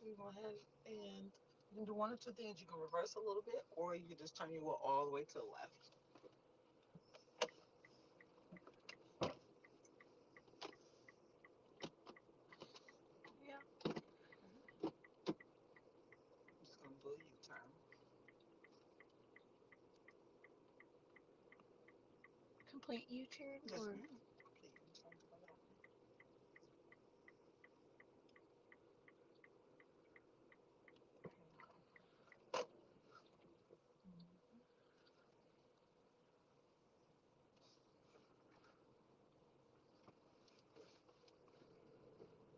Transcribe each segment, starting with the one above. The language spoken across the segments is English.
you can go ahead and you can do one or two things. You can reverse a little bit, or you can just turn your wheel all the way to the left. Yeah. I'm just gonna do a U-turn. Complete U-turn Yes, or ma'am. Complete U-turn for that one. Here you go.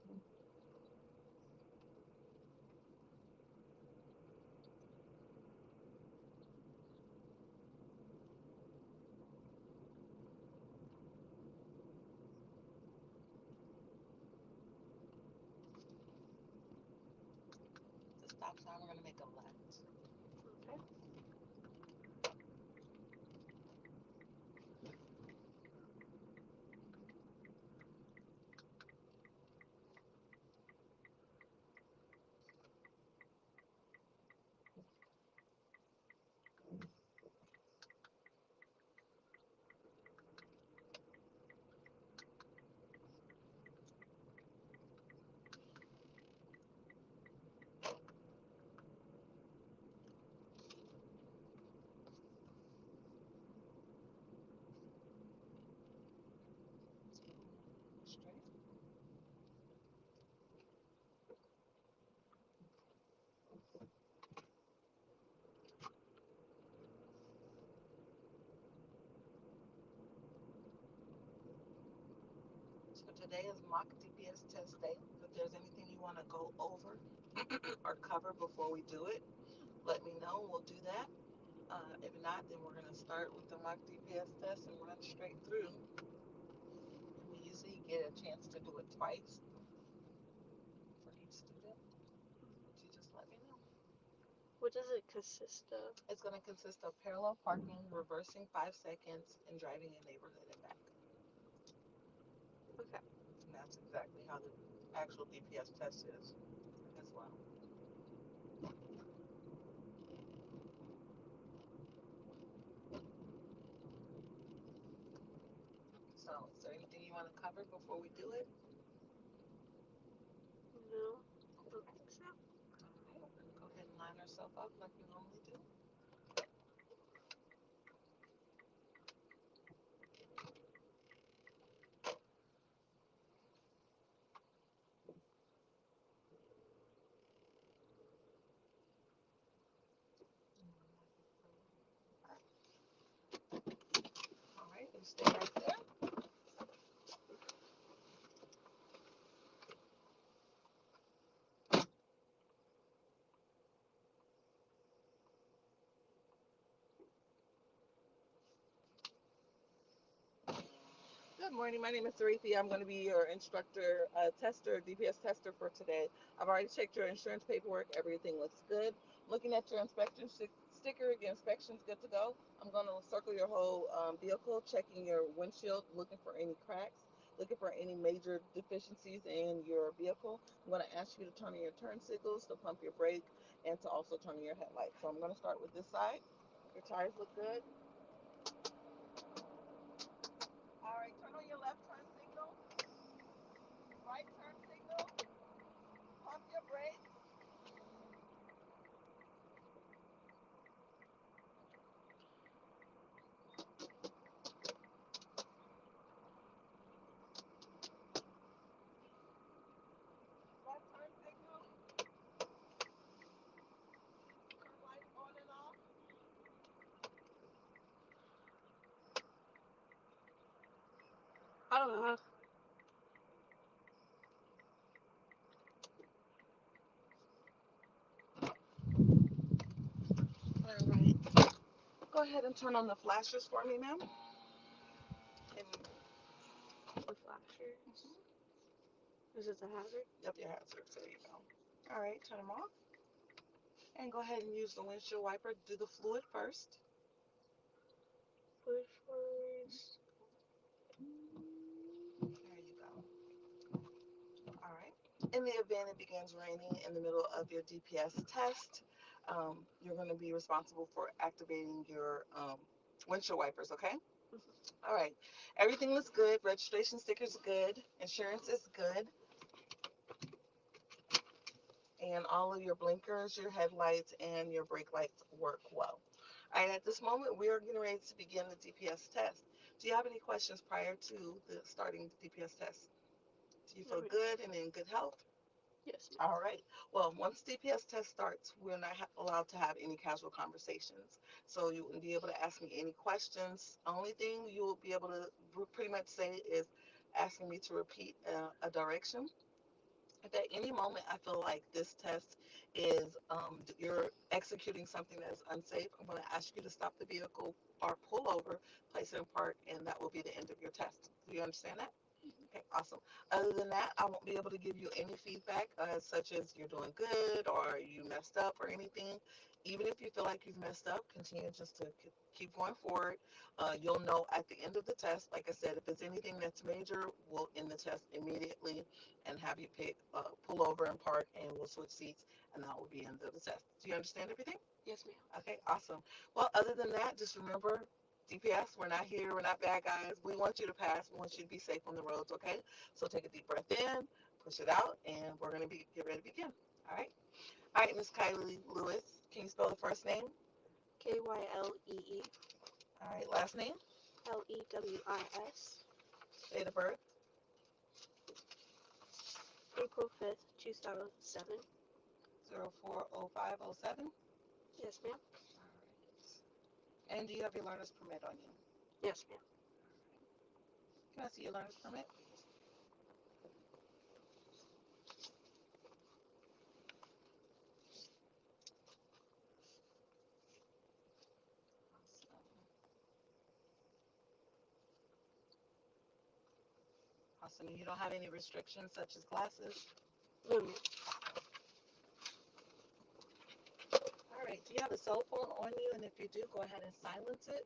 Mhm. The stop sign, we're gonna make a left. okay. Straight. So today is mock DPS test day. If there's anything you want to go over or cover before we do it, let me know. We'll do that. If not, then we're going to start with the mock DPS test and run straight through. And we usually get a chance to do it twice for each student. So you just let me know. What does it consist of? It's going to consist of parallel parking, reversing 5 seconds, and driving a neighborhood and back. Okay. And that's exactly how the actual DPS test is as well. So, is there anything you want to cover before we do it? No, I don't think so. All right, we're going to go ahead and line ourselves up like we normally do. All right, you stay right there. Good morning. My name is Dorothy. I'm going to be your instructor, tester, DPS tester for today. I've already checked your insurance paperwork. Everything looks good. Looking at your inspection sticker, your inspection's good to go. I'm going to circle your whole vehicle, checking your windshield, looking for any cracks, looking for any major deficiencies in your vehicle. I'm going to ask you to turn on your turn signals, to pump your brake, and to also turn on your headlights. So I'm going to start with this side. Your tires look good. All right, turn on your left turn signal, right turn signal, pump your brake. Left turn signal, turn lights on and off. I don't know. All right. Go ahead and turn on the flashers for me, ma'am. And The flashers. mhm, Is this a hazard? yep, your hazards. There you go. All right, turn them off. And go ahead and use the windshield wiper. Do the fluid first. Push first. There you go. All right. In the event it begins raining in the middle of your DPS test, you're going to be responsible for activating your windshield wipers, okay? Mhm. All right. Everything looks good. Registration sticker's good. Insurance is good. And all of your blinkers, your headlights, and your brake lights work well. All right. At this moment, we are getting ready to begin the DPS test. Do you have any questions prior to the starting the DPS test? Do you feel Alright. good and in good health? Yes, ma'am. All right. Well, once DPS test starts, we're not allowed to have any casual conversations. So you wouldn't be able to ask me any questions. Only thing you will be able to pretty much say is asking me to repeat a direction. If at any moment I feel like this test is you're executing something that is unsafe, I'm going to ask you to stop the vehicle or pull over, place it in park, and that will be the end of your test. Do you understand that? Okay, awesome. Other than that, I won't be able to give you any feedback, such as you're doing good or you messed up or anything. Even if you feel like you've messed up, continue just to keep going forward. You'll know at the end of the test, like I said, if it's anything that's major, we'll end the test immediately and have you pull over and park, and we'll switch seats, and that will be the end of the test. Do you understand everything? Yes, ma'am. Okay, awesome. Well, other than that, just remember DPS, we're not here, we're not bad guys. We want you to pass, we want you to be safe on the roads, okay? So take a deep breath in, push it out, and we're going to get ready to begin. All right? All right, Miss Kylie Lewis, can you spell the first name? Kyllee, All right, last name, Lewis, date of birth, April 5th, 2007. 040507. Yes, ma'am. And do you have your learner's permit on you? Yes, ma'am. Can I see your learner's permit? Awesome. You don't have any restrictions such as glasses? No, ma'am. All right. Do you have a cell phone on you? And if you do, go ahead and silence it.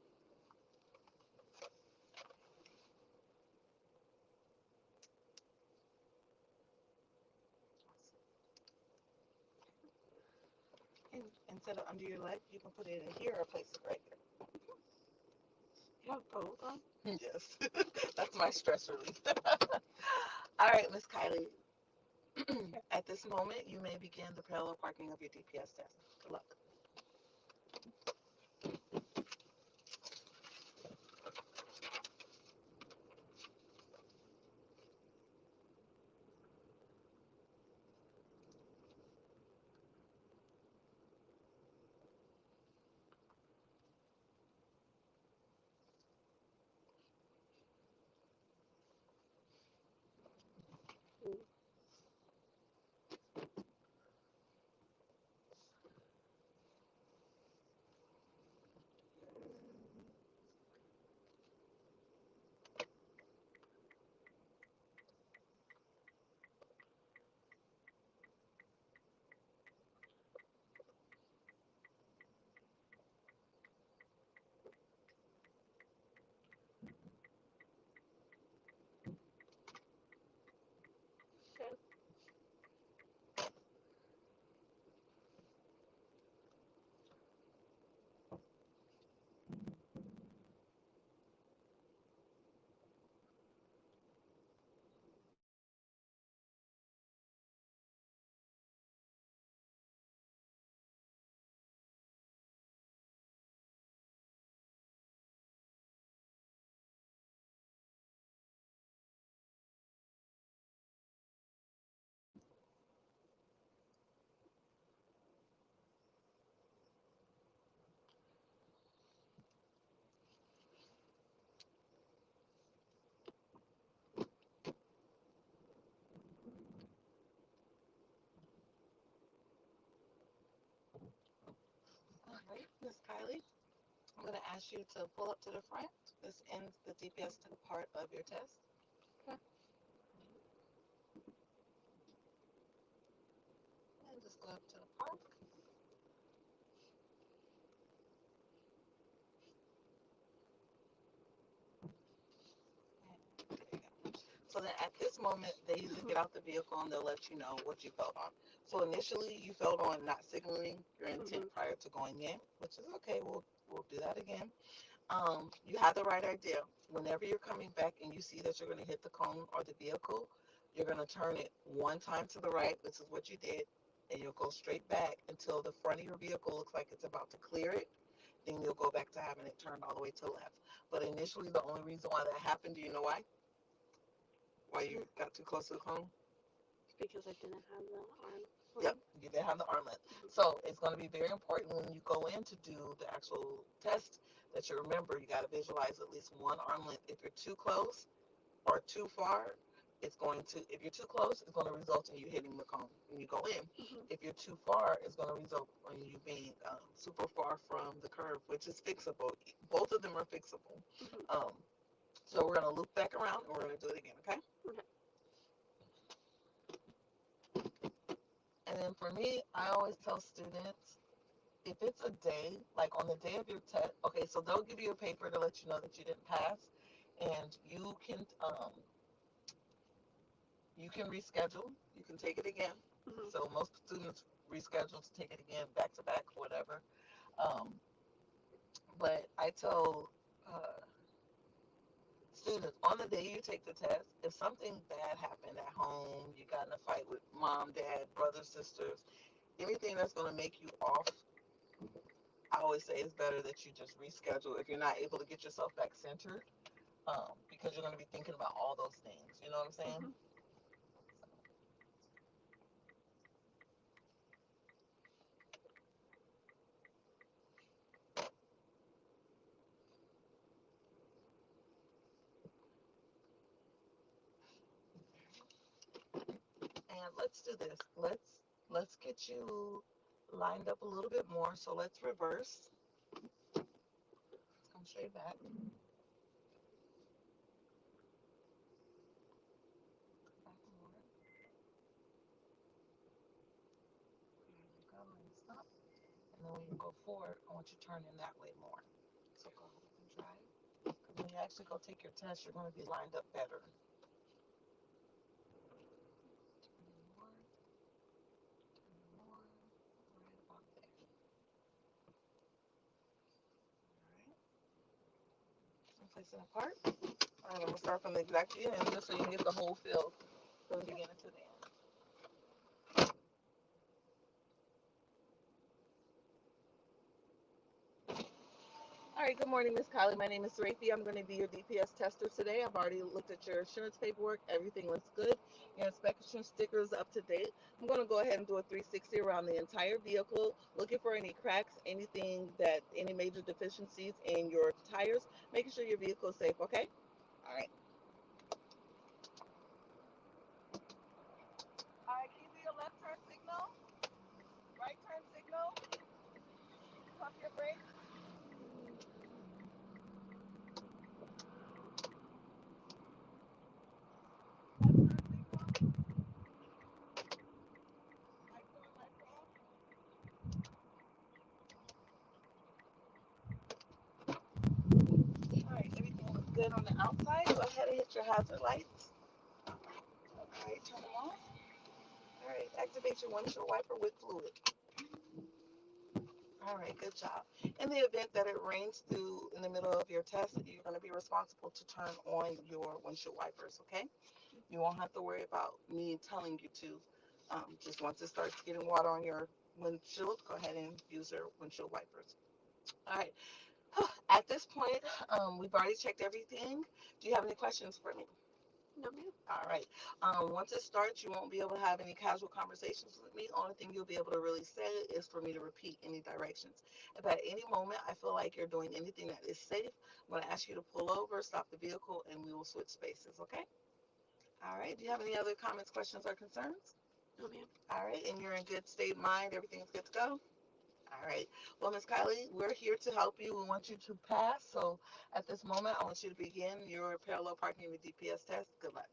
And instead of under your leg, you can put it in here or place it right You have both on? here. Yes. That's my stress relief. All right, Miss Kylie. At this moment, you may begin the parallel parking of your DPS test. Good luck. Mm. Okay. All right, Miss Kylie. I'm going to ask you to pull up to the front. This ends the DPS part of your test. Okay. And just go up to the park. And there you go. So then at this this moment, they usually get out the vehicle and they'll let you know what you felt on. So initially, you felt on not signaling your intent prior to going in, which is okay. We'll do that again. You have the right idea. Whenever you're coming back and you see that you're going to hit the cone or the vehicle, you're going to turn it one time to the right, which is what you did, and you'll go straight back until the front of your vehicle looks like it's about to clear it. Then you'll go back to having it turned all the way to the left. But initially, the only reason why that happened, do you know why? Why you got too close to the cone? Because I didn't have the arm. Yep, you didn't have the armlet. So it's going to be very important when you go in to do the actual test that you remember you got to visualize at least one armlet. If you're too close or too far, if you're too close, it's going to result in you hitting the cone when you go in. If you're too far, it's going to result in you being super far from the curve, which is fixable. Both of them are fixable. So we're going to loop back around and we're going to do it again, okay? And then for me, I always tell students, if it's a day, like on the day of your test, okay, so they'll give you a paper to let you know that you didn't pass, and you can reschedule. You can take it again. So most students reschedule to take it again, back to back, whatever. But I tell students on the day you take the test, if something bad happened at home, you got in a fight with mom, dad, brothers, sisters, anything that's going to make you off, I always say it's better that you just reschedule if you're not able to get yourself back centered, because you're going to be thinking about all those things. You know what I'm saying? And let's do this. Let's get you lined up a little bit more. So let's reverse. Let's come straight back. Back more. Come and stop. And then when you go forward, I want you to turn in that way more. So go and drive. Because when you actually go take your test, you're going to be lined up better. Place it apart. I'm going to start from the exact beginning just so you can get the whole feel from the beginning to the end. All right, good morning, Miss Kylie. My name is Rafi. I'm going to be your DPS tester today. I've already looked at your insurance paperwork. Everything looks good. Your inspection sticker is up to date. I'm going to go ahead and do a 360 around the entire vehicle, looking for any cracks, any major deficiencies in your tires, making sure your vehicle is safe, okay? All right. All right, can you do your left turn signal? Right turn signal? Pump your brakes. All right, everything looks good on the outside. Go ahead and hit your hazard lights. All right, turn them off. All right, activate your windshield wiper with fluid. All right, good job. In the event that it rains through in the middle of your test, you're going to be responsible to turn on your windshield wipers, okay? You won't have to worry about me telling you to. Just once it starts getting water on your windshield, go ahead and use your windshield wipers. All right. At this point, we've already checked everything. Do you have any questions for me? No, ma'am. All right. Once it starts, you won't be able to have any casual conversations with me. Only thing you'll be able to really say is for me to repeat any directions. If at any moment I feel like you're doing anything that is safe, I'm going to ask you to pull over, stop the vehicle, and we will switch spaces, okay? All right. Do you have any other comments, questions, or concerns? No, ma'am. All right. And you're in good state of mind. Everything's good to go? All right. Well, Ms. Kylie, we're here to help you. We want you to pass. So at this moment, I want you to begin your parallel parking with DPS test. Good luck.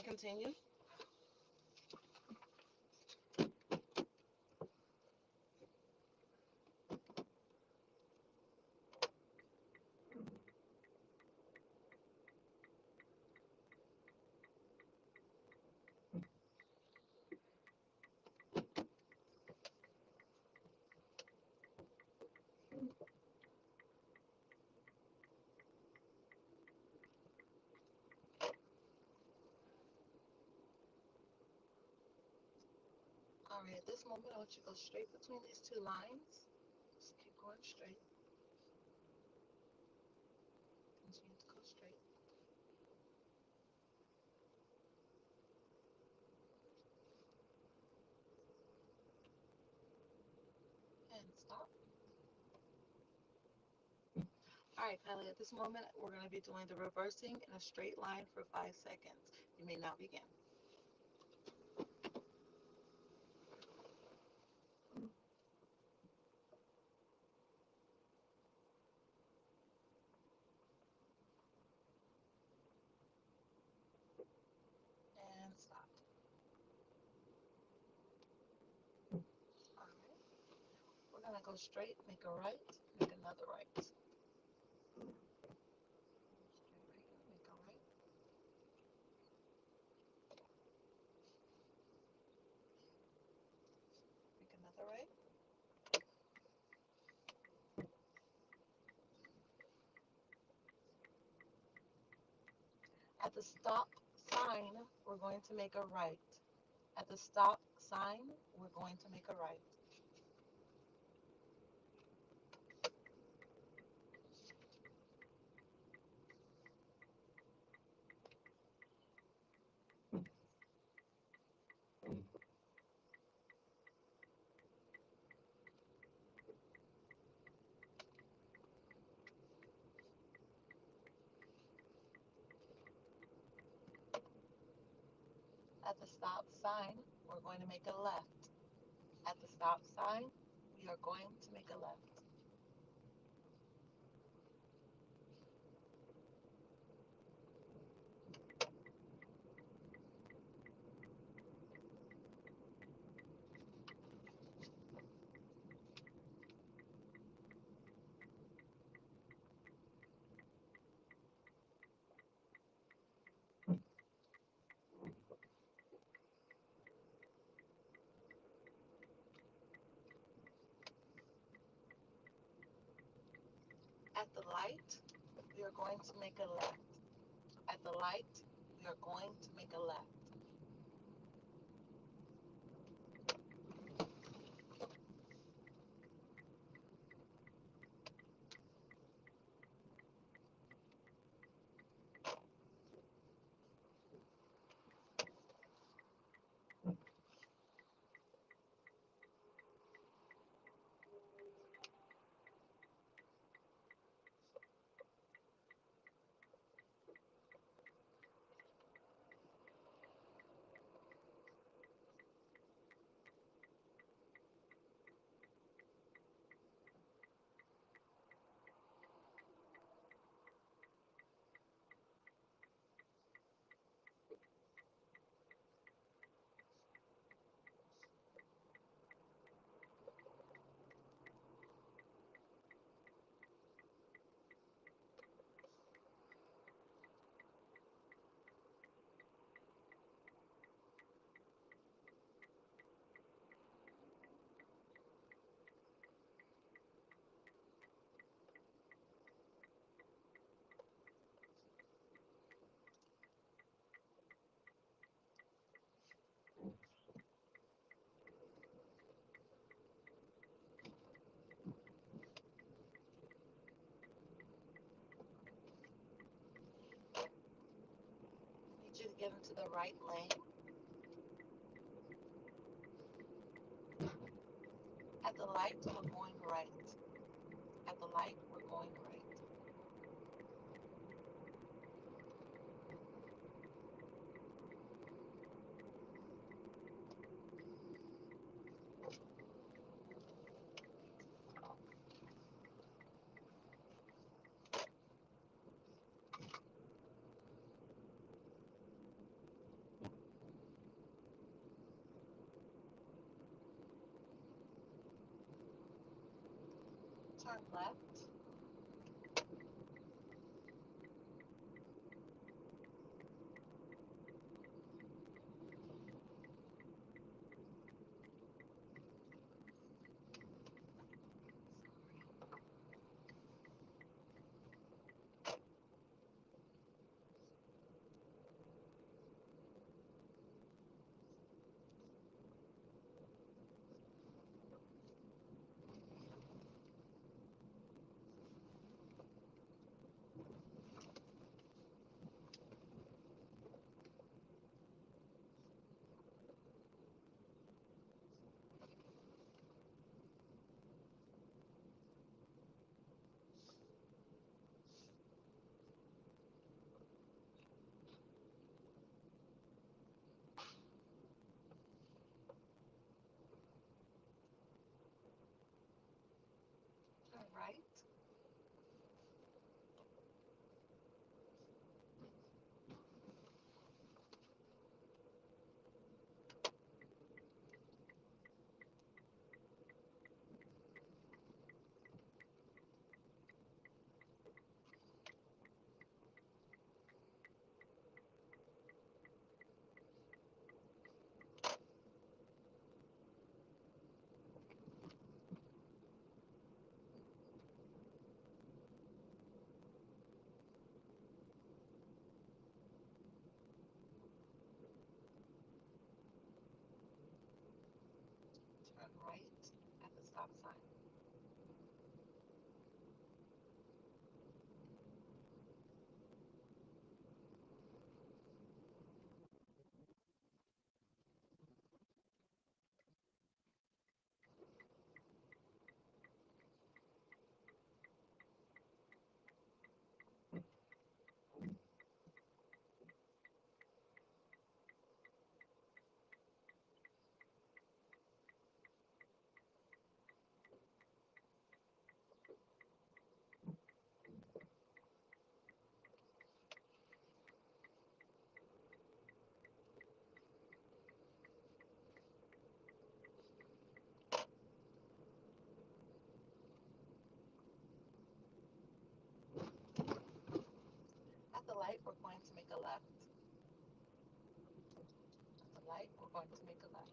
continue. All right, at this moment, I want you to go straight between these two lines. Just keep going straight. Continue to go straight. And stop. All right, Kylie, at this moment, we're going to be doing the reversing in a straight line for 5 seconds. You may now begin. And stop. All right. We're going to go straight, make a right, make another right. Straight right, make a right. Make another right. At the stop sign, we're going to make a right. At the stop sign, we're going to make a right. At the stop sign, we're going to make a left. At the stop sign, we are going to make a left. At the light, we are going to make a left. At the light, we are going to make a left. Need you to get into the right lane. At the light, we're going right. At the light, we're going right. Turn left. Turn right. Turn right at the stop sign. At the light, we're going to make a left. At the light, we're going to make a left.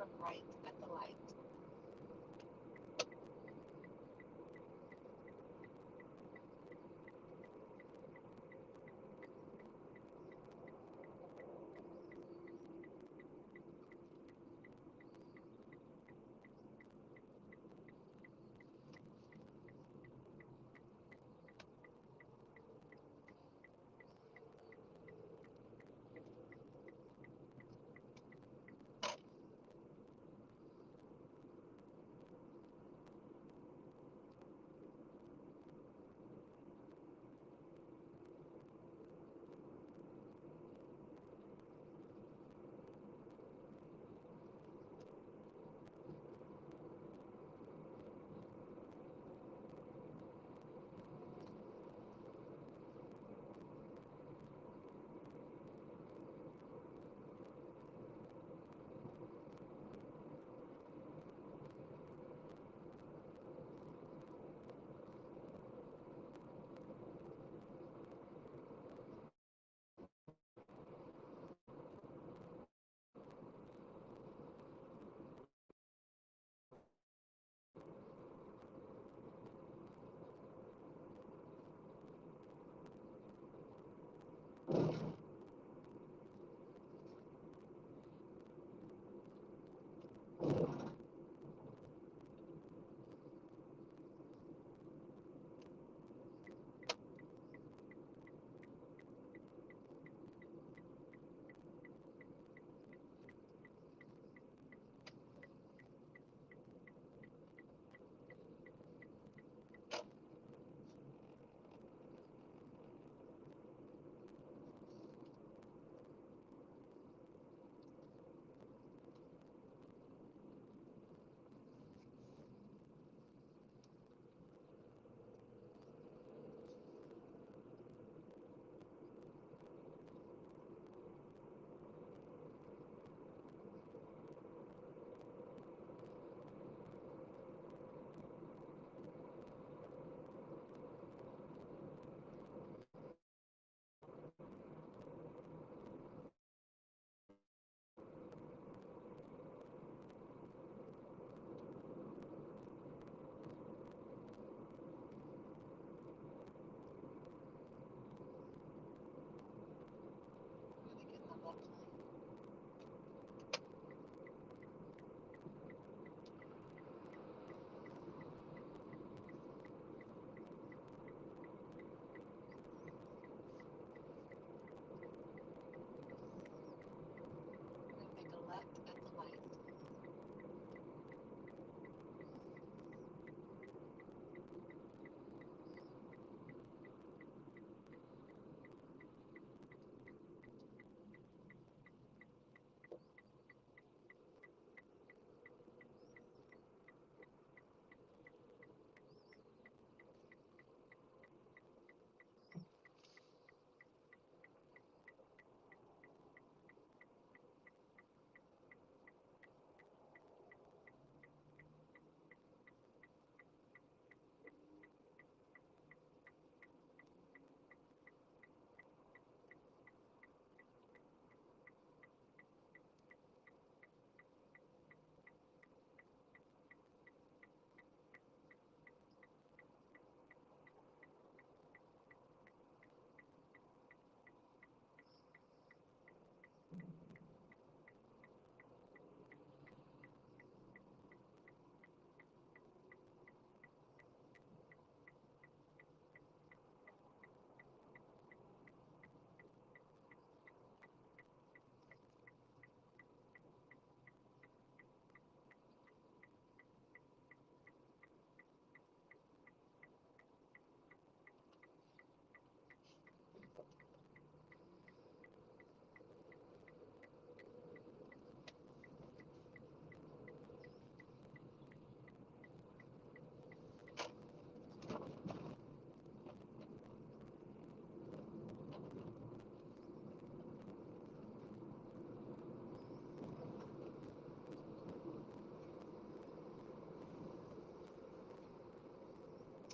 turn right at the light.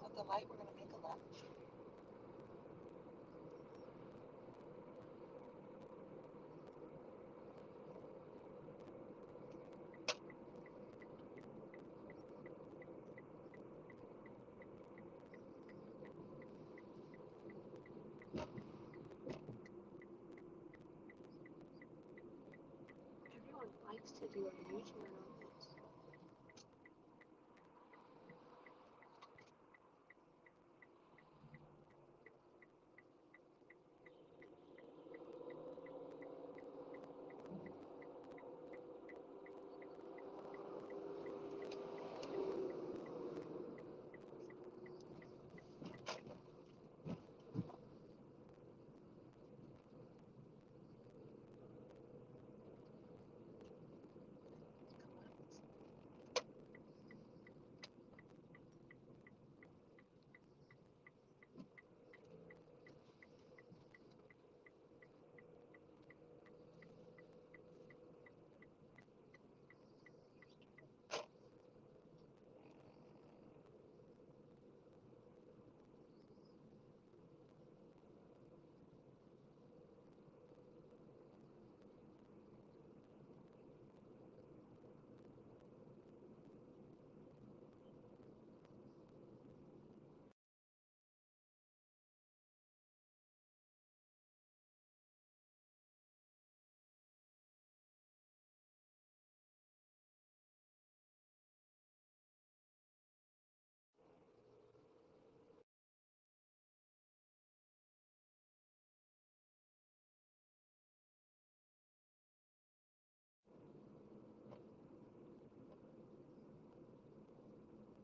At the light, we're going to make a left. likes to do a huge amount of this.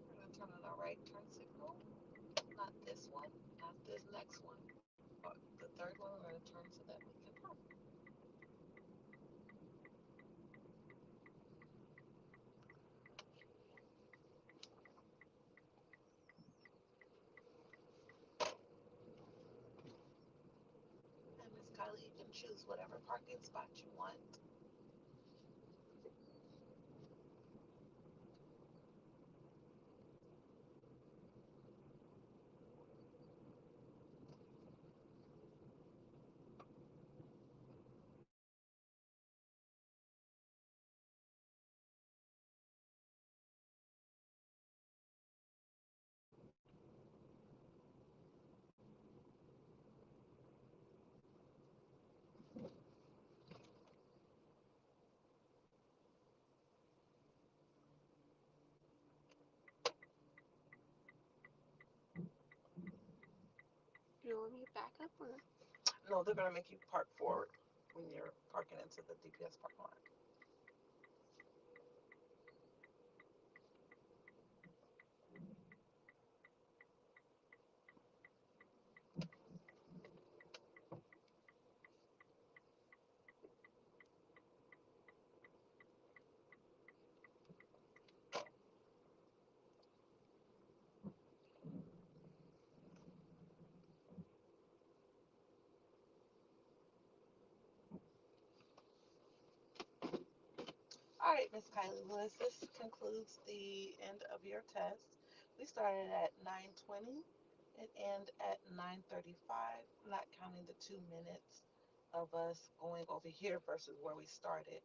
We're going to turn on our right turn signal. Not this one, not this next one, but the third one we're going to turn so that we can park. And Miss Kylie, you can choose whatever parking spot you want. You want me to back up or? No, they're going to make you park forward when you're parking into the DPS parking lot. All right, Miss Kylie Lewis, this concludes the end of your test. We started at 9:20. It ended at 9:35, not counting the 2 minutes of us going over here versus where we started.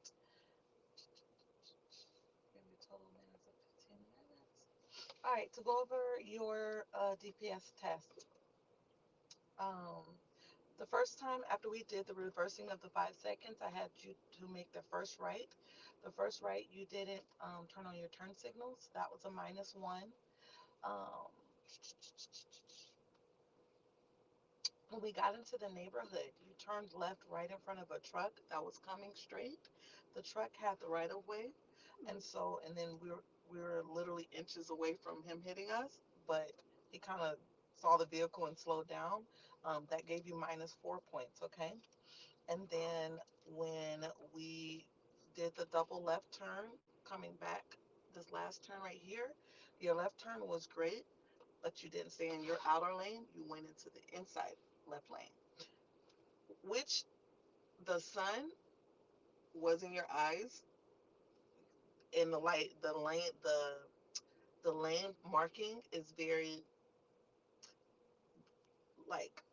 Give me total minutes of 15 minutes. All right, to go over your DPS test. Um, the first time after we did the reversing of the 5 seconds, I had you to make the first right. The first right, you didn't turn on your turn signals. That was a -1. Um, when we got into the neighborhood, you turned left right in front of a truck that was coming straight. The truck had the right of way, and so and then we were literally inches away from him hitting us, but he kind of saw the vehicle and slowed down. That gave you -4 points, okay? And then when we did the double left turn coming back, this last turn right here, your left turn was great, but you didn't stay in your outer lane. You went into the inside left lane, which the sun was in your eyes and the light, the lane marking is very like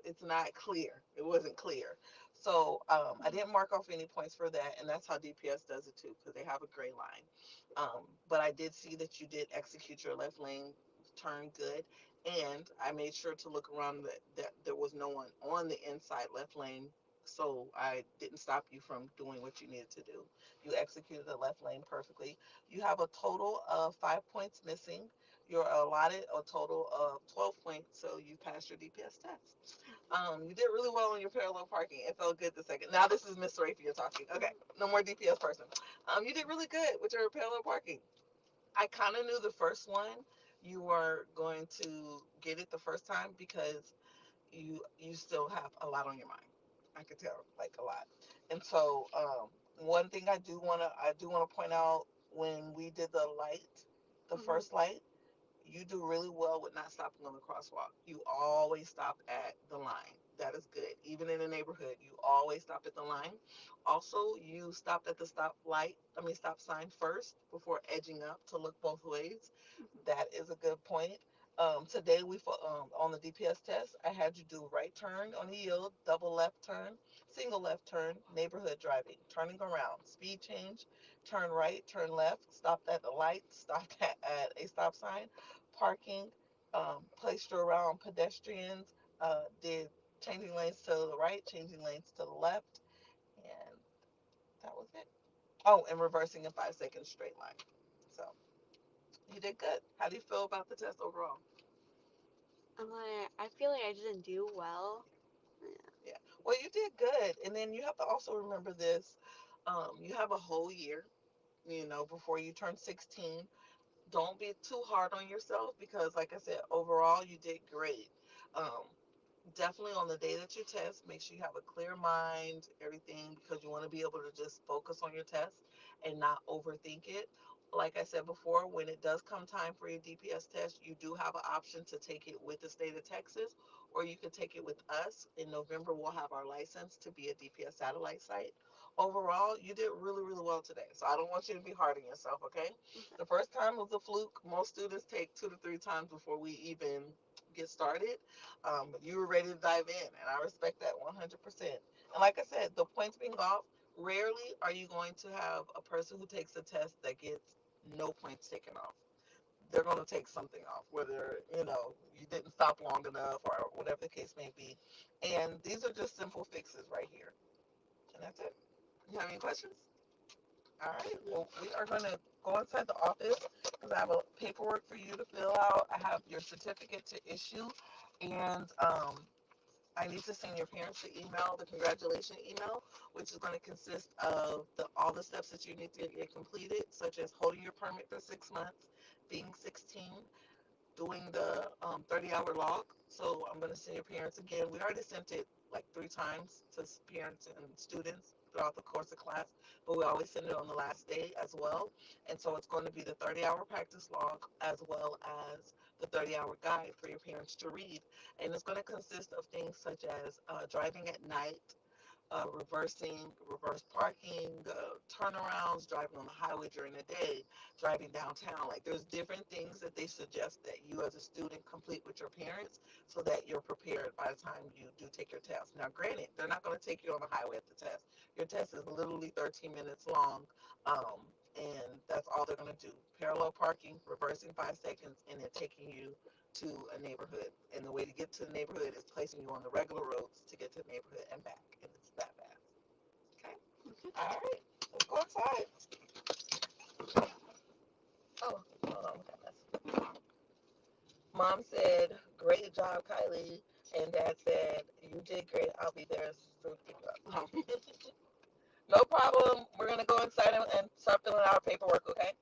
it's not clear. It wasn't clear. So I didn't mark off any points for that, and that's how DPS does it too, because they have a gray line. But I did see that you did execute your left lane turn good, and I made sure to look around that there was no one on the inside left lane so I didn't stop you from doing what you needed to do. You executed the left lane perfectly. You have a total of 5 points missing. You're allotted a total of 12 points, so you passed your DPS test. You did really well on your parallel parking. It felt good the second. Now this is Miss Rapia talking. Okay, no more DPS person. You did really good with your parallel parking. I kind of knew the first one you were going to get it the first time because you still have a lot on your mind. I could tell, like a lot. And so, one thing I do want to point out when we did the light, the Mm-hmm. first light, you do really well with not stopping on the crosswalk. You always stop at the line. That is good. Even in the neighborhood, you always stop at the line. Also, you stopped at the stop sign first before edging up to look both ways. That is a good point. Today on the DPS test, I had you do right turn on the yield, double left turn, single left turn, neighborhood driving, turning around, speed change, turn right, turn left, stopped at the light, stopped at a stop sign, parking, placed you around pedestrians, did changing lanes to the right, changing lanes to the left, and that was it. Oh, and reversing in 5 seconds straight line. So you did good. How do you feel about the test overall? I'm like, I feel like I didn't do well. Yeah. Yeah. Well, you did good. And then you have to also remember this. You have a whole year, before you turn 16. Don't be too hard on yourself because, like I said, overall, you did great. Um, Definitely on the day that you test, make sure you have a clear mind, everything, because you want to be able to just focus on your test and not overthink it. Like I said before, when it does come time for your DPS test, you do have an option to take it with the state of Texas, or you can take it with us. In November, we'll have our license to be a DPS satellite site. Overall, you did really, really well today. So I don't want you to be hard on yourself, okay? Okay. The first time was a fluke. Most students take 2 to 3 times before we even get started. But you were ready to dive in, and I respect that 100%. And like I said, the points being off, rarely are you going to have a person who takes a test that gets no points taken off. They're going to take something off, whether, you didn't stop long enough or whatever the case may be. And these are just simple fixes right here. And that's it. You have any questions? All right. Well, we are going to go inside the office because I have a paperwork for you to fill out. I have your certificate to issue, and I need to send your parents the email, the congratulation email, which is going to consist of all the steps that you need to get completed, such as holding your permit for 6 months, being 16, doing the 30-hour log. So I'm going to send your parents again. We already sent it like 3 times to parents and students throughout the course of class, but we always send it on the last day as well. And so it's going to be the 30-hour practice log as well as the 30-hour guide for your parents to read. And it's going to consist of things such as driving at night, reverse parking, turnarounds, driving on the highway during the day, driving downtown. Like there's different things that they suggest that you as a student complete with your parents so that you're prepared by the time you do take your test. Now, granted, they're not going to take you on the highway at the test. Your test is literally 13 minutes long. And that's all they're going to do. Parallel parking, reversing 5 seconds, and then taking you to a neighborhood. And the way to get to the neighborhood is placing you on the regular roads to get to the neighborhood and back. And it's that fast. Okay? Okay. All right. Let's go outside. Oh, hold on. Mom said, great job, Kylie. And Dad said, you did great. I'll be there soon to pick you up. No problem. We're going to go inside and start filling out our paperwork, okay?